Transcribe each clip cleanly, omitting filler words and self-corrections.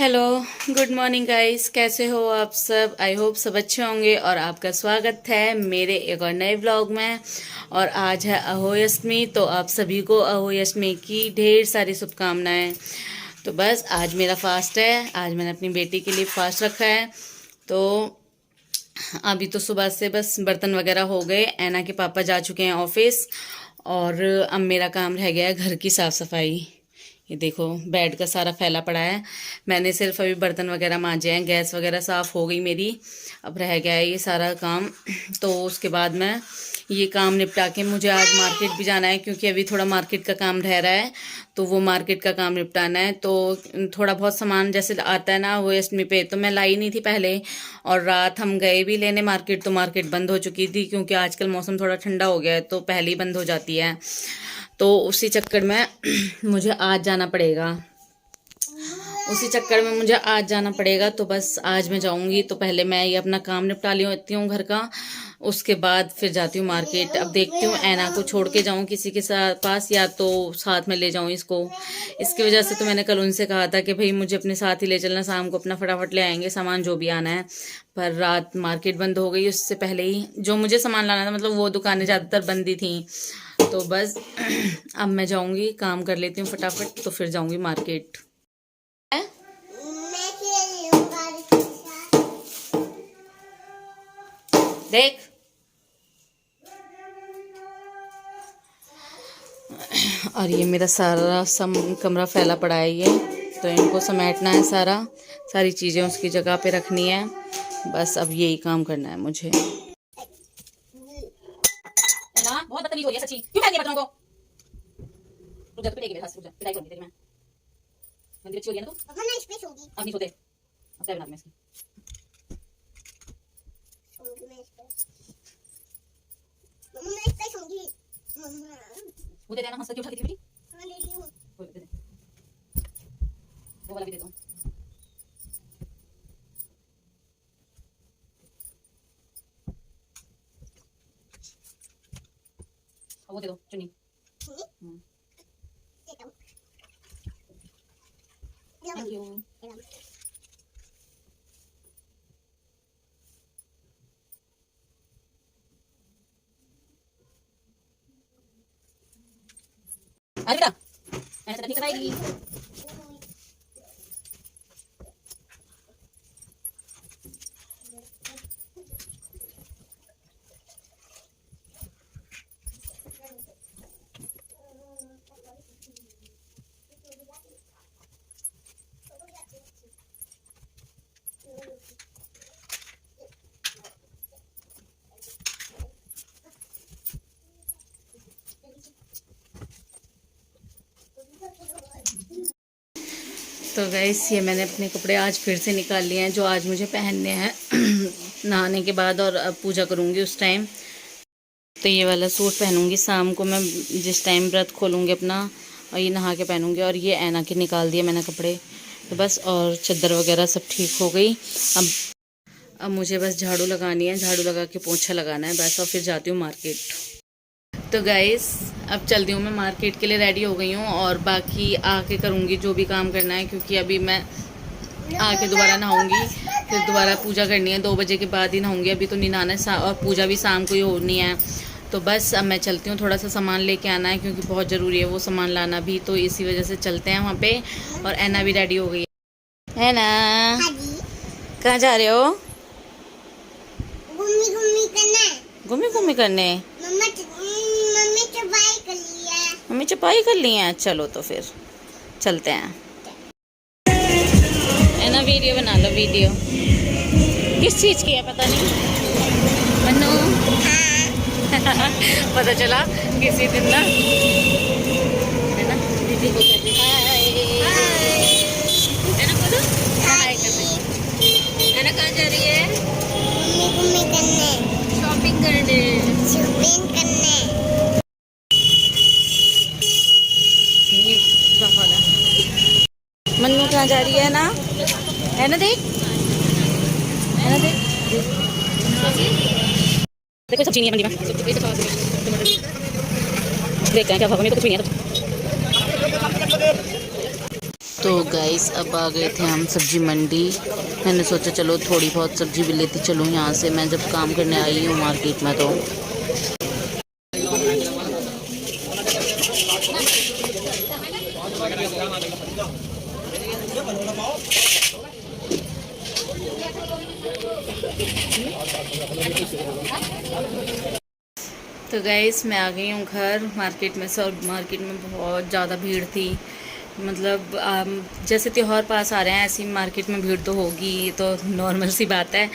Hello, good morning guys. कैसे हो आप सब? आई होप सब अच्छे होंगे और आपका स्वागत है मेरे एक और नए व्लॉग में। और आज है अहोई अष्टमी, तो आप सभी को अहोई अष्टमी की ढेर सारी शुभकामनाएं। तो बस आज मेरा फास्ट है, आज मैंने अपनी बेटी के लिए फास्ट रखा है। तो अभी तो सुबह से बस बर्तन वगैरह हो गए, ऐना के पापा जा चुके हैं ऑफिस और अब मेरा काम रह गया है घर की साफ़ सफाई। ये देखो बेड का सारा फैला पड़ा है। मैंने सिर्फ अभी बर्तन वगैरह मांजे हैं, गैस वगैरह साफ़ हो गई मेरी। अब रह गया है ये सारा काम। तो उसके बाद मैं ये काम निपटा के मुझे आज मार्केट भी जाना है, क्योंकि अभी थोड़ा मार्केट का काम रह रहा है। तो वो मार्केट का काम निपटाना है। तो थोड़ा बहुत सामान जैसे आता है ना वो अष्टमी पे, तो मैं लाई नहीं थी पहले। और रात हम गए भी लेने मार्केट, तो मार्केट बंद हो चुकी थी, क्योंकि आजकल मौसम थोड़ा ठंडा हो गया है तो पहले ही बंद हो जाती है। तो उसी चक्कर में मुझे आज जाना पड़ेगा। तो बस आज मैं जाऊंगी। तो पहले मैं ये अपना काम निपटा लेती हूँ घर का, उसके बाद फिर जाती हूँ मार्केट। अब देखती हूँ ऐना को छोड़ के जाऊँ किसी के पास, या तो साथ में ले जाऊँ इसको। इसकी वजह से तो मैंने कल उनसे कहा था कि भाई मुझे अपने साथ ही ले चलना, शाम को अपना फटाफट ले आएंगे सामान जो भी आना है। पर रात मार्केट बंद हो गई, उससे पहले ही जो मुझे सामान लाना था, मतलब वो दुकानें ज़्यादातर बंद ही थी। तो बस अब मैं जाऊंगी, काम कर लेती हूँ फटाफट, तो फिर जाऊंगी मार्केट। देख, और ये मेरा सारा कमरा फैला पड़ा है ये, तो इनको समेटना है, सारी चीज़ें उसकी जगह पे रखनी है। बस अब यही काम करना है मुझे। ना बहुत बदतमीज हो रही है सच्ची। क्यों फेंक दिया बच्चों को? रुक जा, पिटाई मेरे हाथ से। रुक जा, पिटाई करूंगी तेरी मैं। गंदी बच्ची हो रही है ना तू। मम्मा इस पे सोगी। अब नहीं सोते। अब क्या बना दूं मैं इसकी? सोगी मैं इस पे। मम्मा मैं इस पे सोगी। मम्मा वो दे देना, हंस के उठा के दे बेटी। हां ले ली हूं। वो दे दे, वो वाला भी दे दो। वो दे दो चुन्नी। Thank you. अरे बेटा ऐसे नहीं कराएगी। तो गैस ये मैंने अपने कपड़े आज फिर से निकाल लिए हैं, जो आज मुझे पहनने हैं नहाने के बाद, और अब पूजा करूँगी उस टाइम। तो ये वाला सूट पहनूंगी शाम को मैं, जिस टाइम व्रत खोलूँगी अपना, और ये नहा के पहनूंगी। और ये ऐना के निकाल दिए मैंने कपड़े, तो बस। और चादर वगैरह सब ठीक हो गई। अब मुझे बस झाड़ू लगानी है, झाड़ू लगा के पोंछा लगाना है बस, और फिर जाती हूँ मार्केट। तो गाइस अब चलती हूँ मैं मार्केट के लिए, रेडी हो गई हूँ। और बाकी आके करूँगी जो भी काम करना है, क्योंकि अभी मैं आके दोबारा नहाऊंगी, फिर दोबारा पूजा करनी है। 2 बजे के बाद ही नहाऊंगी, अभी तो नहीं नहाना है, और पूजा भी शाम को ही होनी है। तो बस अब मैं चलती हूँ, थोड़ा सा सामान लेके आना है, क्योंकि बहुत ज़रूरी है वो सामान लाना भी। तो इसी वजह से चलते हैं वहाँ पे। और ऐना भी रेडी हो गई है ना? कहाँ जा रहे हो? घूमी घूमी करने। मम्मी चपाई कर ली है। चलो तो फिर चलते हैं, है ना? वीडियो बना लो, वीडियो किस चीज़ की है पता नहीं मन्नू। पता चला किसी दिन ना, है ना? दीदी को कहते हाय, है ना? बोलो हाय कर दे। है ना? कहाँ जा रही है? घूमने करने, शॉपिंग करने। मन्नू कहाँ जा रही है ना? है ना? देख, है ना? देख देखो सब्जी नहीं है मंडी में। देखते हैं क्या भाव में, कुछ भी नहीं है। तो गाइस अब आ गए थे हम सब्जी मंडी। मैंने सोचा चलो थोड़ी बहुत सब्जी भी लेती चलूँ यहाँ से, मैं जब काम करने आई हूँ मार्केट में। तो गाइस मैं आ गई हूँ घर मार्केट में से, और मार्केट में बहुत ज़्यादा भीड़ थी। मतलब जैसे त्यौहार पास आ रहे हैं ऐसी मार्केट में भीड़ तो होगी, ये तो नॉर्मल सी बात है।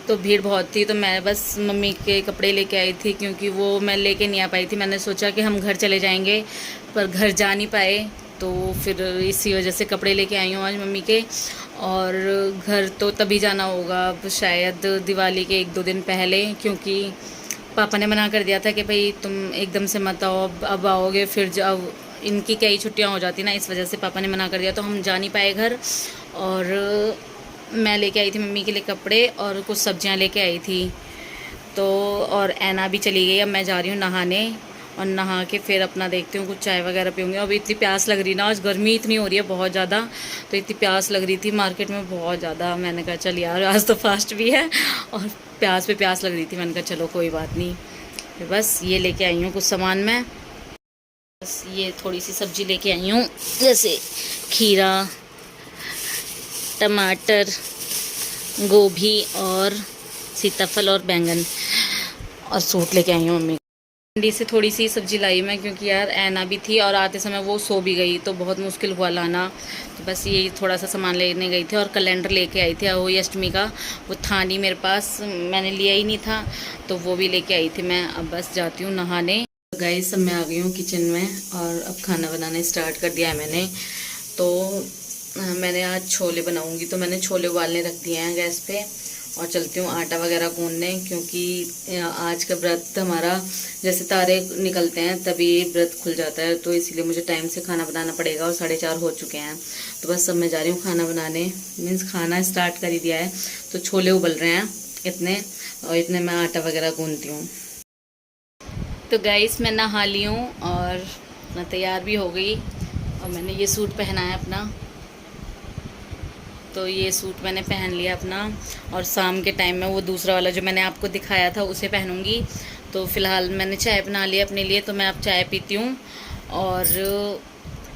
तो भीड़ बहुत थी, तो मैं बस मम्मी के कपड़े लेके आई थी, क्योंकि वो मैं लेके नहीं आ पाई थी। मैंने सोचा कि हम घर चले जाएंगे, पर घर जा नहीं पाए, तो फिर इसी वजह से कपड़े लेके आई हूँ आज मम्मी के। और घर तो तभी जाना होगा अब शायद दिवाली के 1-2 दिन पहले, क्योंकि पापा ने मना कर दिया था कि भाई तुम एकदम से मत आओ, अब आओगे फिर जाओ, इनकी कई छुट्टियां हो जाती ना, इस वजह से पापा ने मना कर दिया, तो हम जा नहीं पाए घर। और मैं लेके आई थी मम्मी के लिए कपड़े और कुछ सब्जियां लेके आई थी। तो और ऐना भी चली गई, अब मैं जा रही हूँ नहाने, और नहा के फिर अपना देखती हूँ कुछ चाय वगैरह पीऊँगी। अभी इतनी प्यास लग रही ना, आज गर्मी इतनी हो रही है बहुत ज़्यादा, तो इतनी प्यास लग रही थी मार्केट में बहुत ज़्यादा। मैंने कहा चल यार आज तो फास्ट भी है, और प्यास पे प्यास लग रही थी, मैंने कहा चलो कोई बात नहीं। फिर बस ये लेके आई हूँ कुछ सामान मैं, बस ये थोड़ी सी सब्ज़ी लेके आई हूँ, जैसे खीरा, टमाटर, गोभी और सीताफल और बैंगन, और सूट लेके आई हूँ मम्मी। मंडी से थोड़ी सी सब्जी लाई मैं, क्योंकि यार ऐना भी थी और आते समय वो सो भी गई, तो बहुत मुश्किल हुआ लाना। तो बस ये थोड़ा सा सामान लेने गई थी, और कैलेंडर लेके आई थी अहोई अष्टमी का, वो था नहीं मेरे पास, मैंने लिया ही नहीं था, तो वो भी लेके आई थी मैं। अब बस जाती हूँ नहाने। गाइस अब मैं आ गई हूँ किचन में, और अब खाना बनाना स्टार्ट कर दिया है मैंने। तो मैंने आज छोले बनाऊँगी, तो मैंने छोले उबालने रख दिए हैं गैस पे, और चलती हूँ आटा वगैरह गूंदने, क्योंकि आज का व्रत हमारा जैसे तारे निकलते हैं तभी व्रत खुल जाता है, तो इसीलिए मुझे टाइम से खाना बनाना पड़ेगा, और 4:30 हो चुके हैं। तो बस अब मैं जा रही हूँ खाना बनाने, मीन्स खाना स्टार्ट कर ही दिया है। तो छोले उबल रहे हैं इतने, और इतने मैं आटा वगैरह गूंदती हूँ। तो गाइस मैं नहा ली हूँ और मैं तैयार भी हो गई, और मैंने ये सूट पहना है अपना, तो ये सूट मैंने पहन लिया अपना, और शाम के टाइम में वो दूसरा वाला जो मैंने आपको दिखाया था उसे पहनूंगी। तो फ़िलहाल मैंने चाय बना ली अपने लिए, तो मैं अब चाय पीती हूँ, और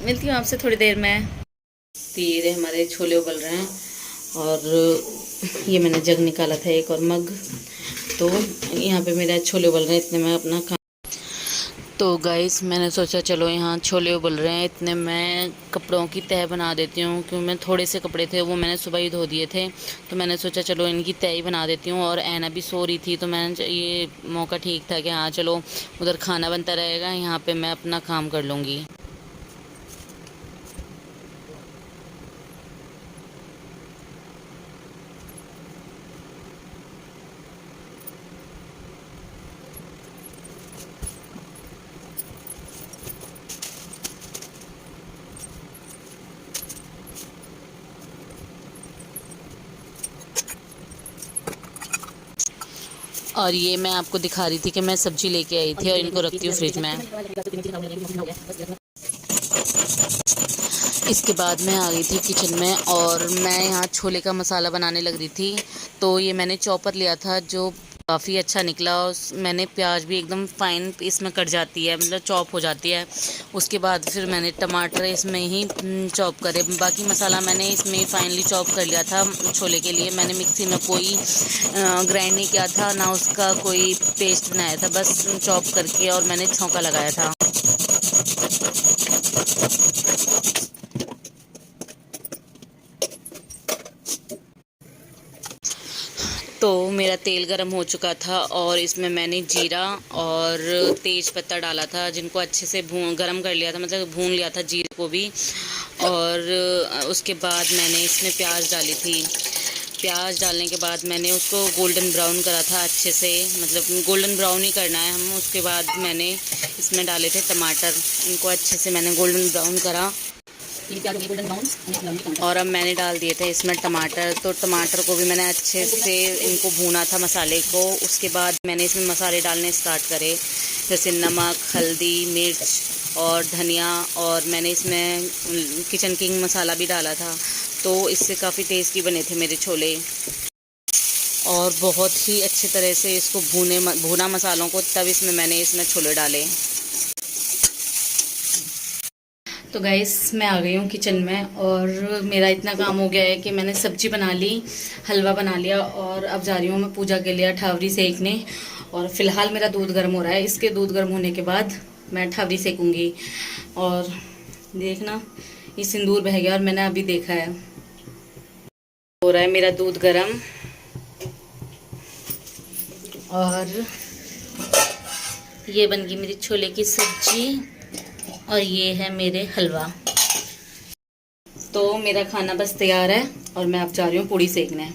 मिलती हूँ आपसे थोड़ी देर में। धीरे हमारे छोले उबल रहे हैं, और ये मैंने जग निकाला था एक और मग, तो यहाँ पे मेरे छोले उबल रहे हैं, इतने मैं अपना तो गाइस मैंने सोचा चलो यहाँ छोले उबल रहे हैं, इतने मैं कपड़ों की तह बना देती हूँ, क्योंकि मैं थोड़े से कपड़े थे वो मैंने सुबह ही धो दिए थे, तो मैंने सोचा चलो इनकी तह ही बना देती हूँ। और ऐना भी सो रही थी, तो मैंने ये मौका ठीक था कि हाँ चलो उधर खाना बनता रहेगा, यहाँ पे मैं अपना काम कर लूँगी। और ये मैं आपको दिखा रही थी कि मैं सब्जी लेके आई थी, और इनको रखती हूँ फ्रिज में। इसके बाद मैं आ गई थी किचन में, और मैं यहाँ छोले का मसाला बनाने लग रही थी। तो ये मैंने चॉपर लिया था जो काफ़ी अच्छा निकला, और मैंने प्याज भी एकदम फाइन इसमें कट जाती है, मतलब चॉप हो जाती है। उसके बाद फिर मैंने टमाटर इसमें ही चॉप करे, बाकी मसाला मैंने इसमें ही फाइनली चॉप कर लिया था। छोले के लिए मैंने मिक्सी में कोई ग्राइंड नहीं किया था, ना उसका कोई पेस्ट बनाया था, बस चॉप करके और मैंने छौंका लगाया था। तो मेरा तेल गरम हो चुका था, और इसमें मैंने जीरा और तेज पत्ता डाला था, जिनको अच्छे से गरम कर लिया था, मतलब भून लिया था जीरे को भी। और उसके बाद मैंने इसमें प्याज डाली थी। प्याज डालने के बाद मैंने उसको गोल्डन ब्राउन करा था अच्छे से, मतलब गोल्डन ब्राउन ही करना है हम। उसके बाद मैंने इसमें डाले थे टमाटर, इनको अच्छे से मैंने गोल्डन ब्राउन करा, और अब मैंने डाल दिए थे इसमें टमाटर। तो टमाटर को भी मैंने अच्छे से इनको भूना था मसाले को। उसके बाद मैंने इसमें मसाले डालने स्टार्ट करे, जैसे नमक, हल्दी, मिर्च, और धनिया, और मैंने इसमें किचन किंग मसाला भी डाला था, तो इससे काफ़ी टेस्टी बने थे मेरे छोले। और बहुत ही अच्छी तरह से इसको भूना मसालों को, तब मैंने छोले डाले। तो गाइस मैं आ गई हूँ किचन में, और मेरा इतना काम हो गया है कि मैंने सब्जी बना ली, हलवा बना लिया, और अब जा रही हूँ मैं पूजा के लिए ठावरी सेकने। और फिलहाल मेरा दूध गर्म हो रहा है, इसके दूध गर्म होने के बाद मैं ठावरी सेकूँगी। और देखना, ये सिंदूर बह गया और मैंने अभी देखा है। हो रहा है मेरा दूध गर्म, और ये बन गई मेरी छोले की सब्जी, और ये है मेरे हलवा। तो मेरा खाना बस तैयार है, और मैं अब जा रही हूँ पूड़ी सेकने।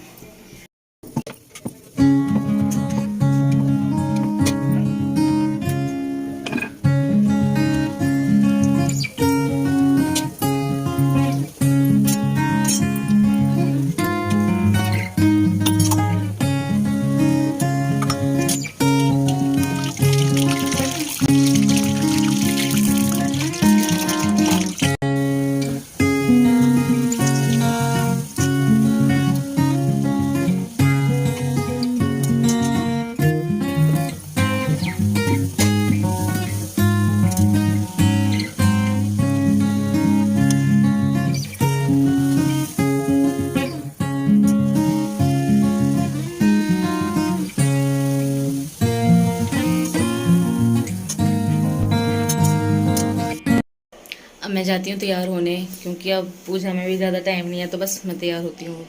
अब मैं जाती हूँ तैयार होने, क्योंकि अब पूजा में भी ज़्यादा टाइम नहीं है, तो बस मैं तैयार होती हूँ।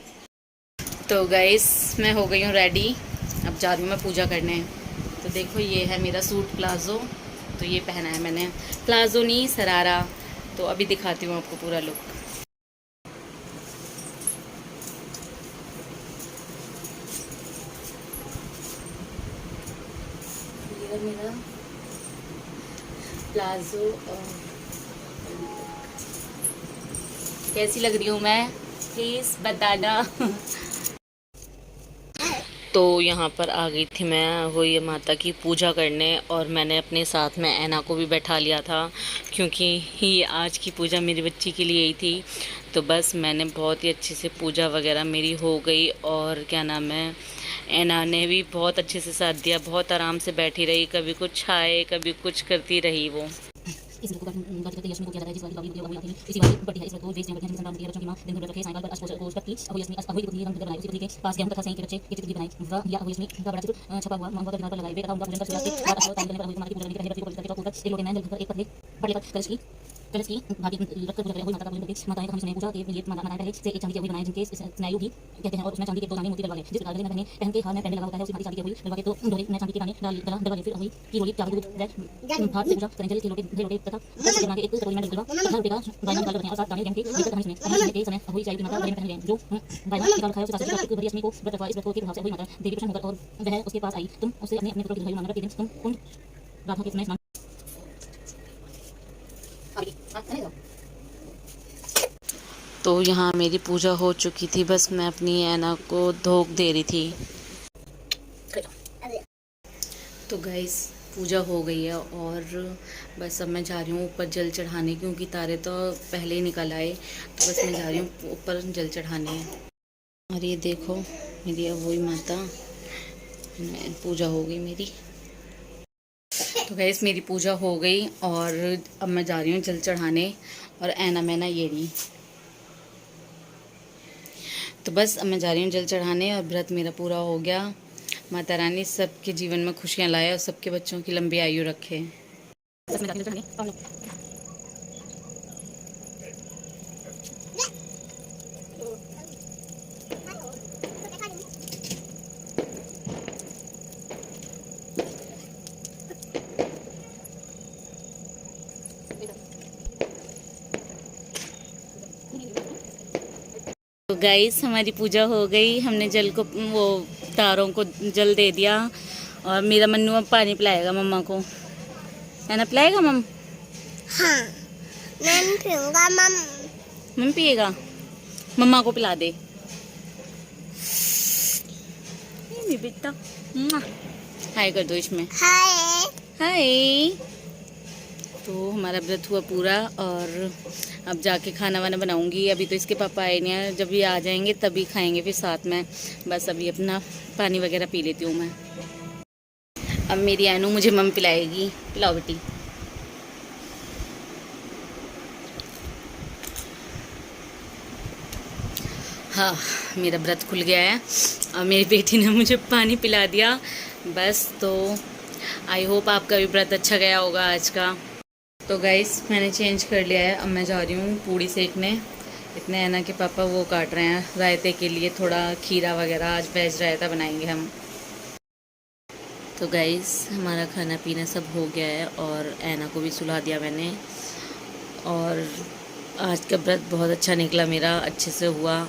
तो गाइस मैं हो गई हूँ रेडी, अब जा रही हूँ मैं पूजा करने। तो देखो, ये है मेरा सूट प्लाज़ो, तो ये पहना है मैंने, प्लाज़ो नहीं सरारा। तो अभी दिखाती हूँ आपको पूरा लुक। ये मेरा प्लाज़ो, कैसी लग रही हूँ मैं, प्लीज़ बताना। तो यहाँ पर आ गई थी मैं वो ये माता की पूजा करने, और मैंने अपने साथ में ऐना को भी बैठा लिया था, क्योंकि ये आज की पूजा मेरी बच्ची के लिए ही थी। तो बस मैंने बहुत ही अच्छे से पूजा वगैरह मेरी हो गई, और क्या नाम है, ऐना ने भी बहुत अच्छे से साथ दिया, बहुत आराम से बैठी रही, कभी कुछ खाए कभी कुछ करती रही वो। इस व्रत को करते यशमी को किया जाता है, जिस वाली वीडियो हुई आती है इसी वाली बढ़ती है। इस व्रत को देश में बढ़िया संतान की बच्चों की मां दिन भर रखे साइकिल पर अष्टकोश को व्रत की अहोई यशमी अहोई पत्नी रंग बनाई, उसी पत्नी के पास गेहूं तथा सही के बच्चे की चित्र बनाई, वह या अहोई यशमी का बड़ा चित्र छपा हुआ मंगवा के किनारे पर लगाई वे तथा उनका पूजन कर सूर्यास्त के बाद अष्टकोश करने पर अहोई माता की पूजा करने की पवित्र को एक लोटे में जल भर एक पत्नी पड़े पर कलश की भागी रख कर पूजा करें। माता का पूजन करके माताएं का हमें पूजा के लिए माताएं पहले से एक चांदी की अहोई बनाए, जिनके स्नायु भी कहते हैं, और उसमें चांदी के दो दाने मोती डलवा ले, जिस प्रकार गले में पहन के हाथ में पहनने लगा होता है, उसी माटी चांदी की अहोई डलवा के तो डोरे में चांदी के दाने डलवा ले। फिर अहोई की रोली चावल दूध भात से पूजा करें, जल के लोटे तथा बना के एक कटोरी में डलवा 10 रुपए का गायन निकाल रहे हैं, और 7 दाने गेहूं के लेकर हमें के समय अहोई चाय की माता गले में पहन गए, जो गायन निकाल खाया उसे साथ बड़ी अष्टमी को व्रत रखवा। इस व्रत को के प्रभाव से अहोई माता देवी प्रसन्न होकर और वह उसके पास आई, तुम उससे अपने अपने पुत्र की मांगना के दिन तुम कुंड राधा के समय स्नान। तो यहाँ मेरी पूजा हो चुकी थी, बस मैं अपनी ऐना को धोख दे रही थी। तो गाइस पूजा हो गई है, और बस अब मैं जा रही हूँ ऊपर जल चढ़ाने, क्योंकि तारे तो पहले ही निकल आए, तो बस मैं जा रही हूँ ऊपर जल चढ़ाने। और ये देखो मेरी अहोई माता, पूजा हो गई मेरी। तो गाइस मेरी पूजा हो गई, और अब मैं जा रही हूँ जल चढ़ाने, और ऐना मैना ये रही। तो बस अब मैं जा रही हूँ जल चढ़ाने, और व्रत मेरा पूरा हो गया। माता रानी सबके जीवन में खुशियाँ लाए, और सबके बच्चों की लंबी आयु रखे। तो गाइस हमारी पूजा हो गई, हमने जल को वो तारों को जल दे दिया, और मेरा मन्नू अब पानी पिलाएगा मम्मा को, है ना, पिलाएगा मम? हाँ मैं पीऊंगा मम पिएगा, मम्मा को पिला दे बेटा। हाय कर दो इसमें, हाय हाय। तो हमारा व्रत हुआ पूरा और अब जाके खाना वाना बनाऊंगी। अभी तो इसके पापा आए नहीं हैं, जब ये आ जाएंगे तभी खाएंगे फिर साथ में। बस अभी अपना पानी वगैरह पी लेती हूँ मैं। अब मेरी ऐनू मुझे मम्मी पिलाएगी। पिलाओ बेटी। हाँ, मेरा व्रत खुल गया है और मेरी बेटी ने मुझे पानी पिला दिया। बस तो आई होप आपका भी व्रत अच्छा गया होगा आज का। तो गाइस मैंने चेंज कर लिया है, अब मैं जा रही हूँ पूड़ी सेकने। इतने ऐना के पापा वो काट रहे हैं रायते के लिए थोड़ा खीरा वगैरह, आज वेज रायता बनाएंगे हम। तो गाइस हमारा खाना पीना सब हो गया है और ऐना को भी सुला दिया मैंने। और आज का व्रत बहुत अच्छा निकला मेरा, अच्छे से हुआ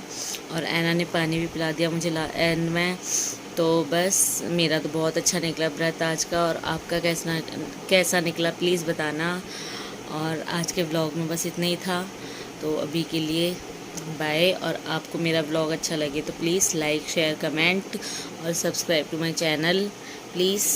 और ऐना ने पानी भी पिला दिया मुझे एंड में। तो बस मेरा तो बहुत अच्छा निकला व्रत आज का, और आपका कैसा निकला प्लीज़ बताना। और आज के व्लॉग में बस इतना ही था, तो अभी के लिए बाय। और आपको मेरा व्लॉग अच्छा लगे तो प्लीज़ लाइक शेयर कमेंट और subscribe to my channel please.